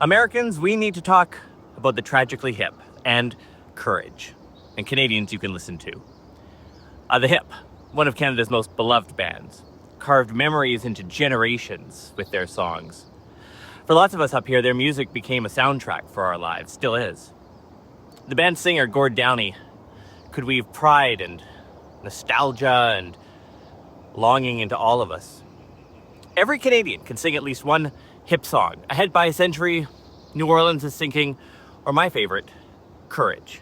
Americans, we need to talk about the Tragically Hip and Courage. And Canadians you can listen to. The Hip, one of Canada's most beloved bands, carved memories into generations with their songs. For lots of us up here, their music became a soundtrack for our lives, still is. The band's singer, Gord Downie, could weave pride and nostalgia and longing into all of us. Every Canadian can sing at least one hip song. Ahead by a Century, New Orleans is Sinking, or my favorite, Courage.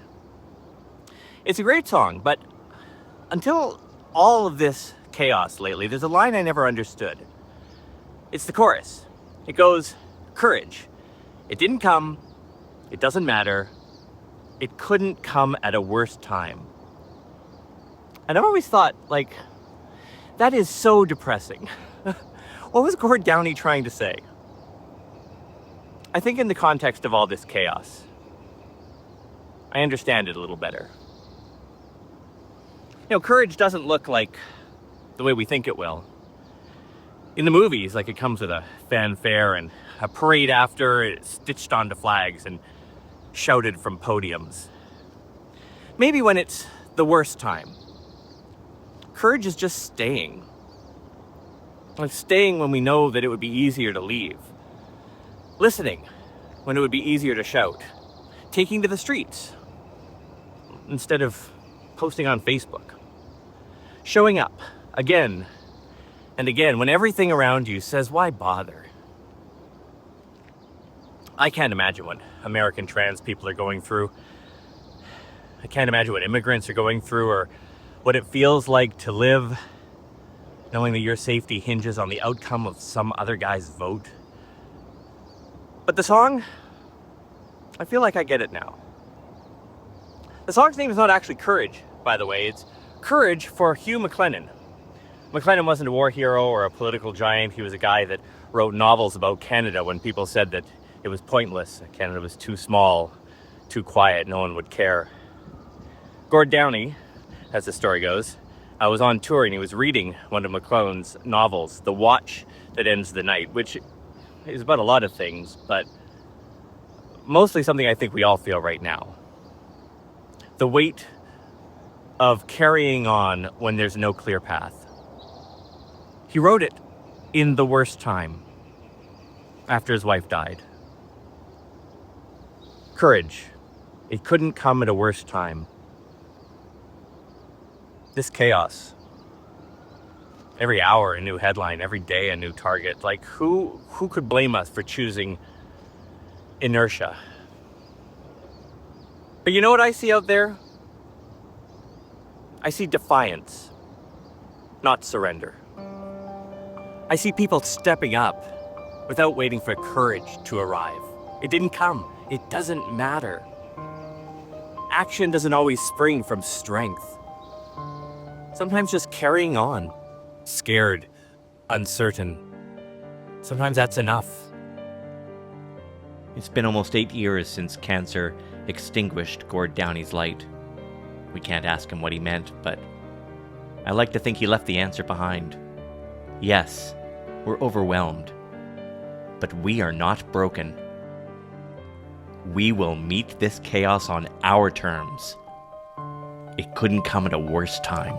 It's a great song, but until all of this chaos lately, there's a line I never understood. It's the chorus. It goes, courage. It didn't come. It doesn't matter. It couldn't come at a worse time. And I've always thought, that is so depressing. What was Gord Downie trying to say? I think in the context of all this chaos, I understand it a little better. Courage doesn't look like the way we think it will. In the movies, it comes with a fanfare and a parade after, it's stitched onto flags and shouted from podiums. Maybe when it's the worst time. Courage is just staying. Staying when we know that it would be easier to leave. Listening when it would be easier to shout. Taking to the streets instead of posting on Facebook. Showing up again and again when everything around you says, why bother? I can't imagine what American trans people are going through. I can't imagine what immigrants are going through or what it feels like to live knowing that your safety hinges on the outcome of some other guy's vote. But the song, I feel like I get it now. The song's name is not actually Courage, by the way. It's Courage for Hugh MacLennan. MacLennan wasn't a war hero or a political giant. He was a guy that wrote novels about Canada when people said that it was pointless. Canada was too small, too quiet, no one would care. Gord Downie, as the story goes, was on tour and he was reading one of MacLennan's novels, The Watch That Ends the Night, which is about a lot of things, but mostly something I think we all feel right now. The weight of carrying on when there's no clear path. He wrote it in the worst time, after his wife died. Courage. It couldn't come at a worse time. This chaos. Every hour a new headline, every day a new target. Who could blame us for choosing inertia? But you know what I see out there? I see defiance, not surrender. I see people stepping up without waiting for courage to arrive. It didn't come. It doesn't matter. Action doesn't always spring from strength. Sometimes just carrying on, scared, uncertain. Sometimes that's enough. It's been almost 8 years since cancer extinguished Gord Downie's light. We can't ask him what he meant, but I like to think he left the answer behind. Yes, we're overwhelmed, but we are not broken. We will meet this chaos on our terms. It couldn't come at a worse time.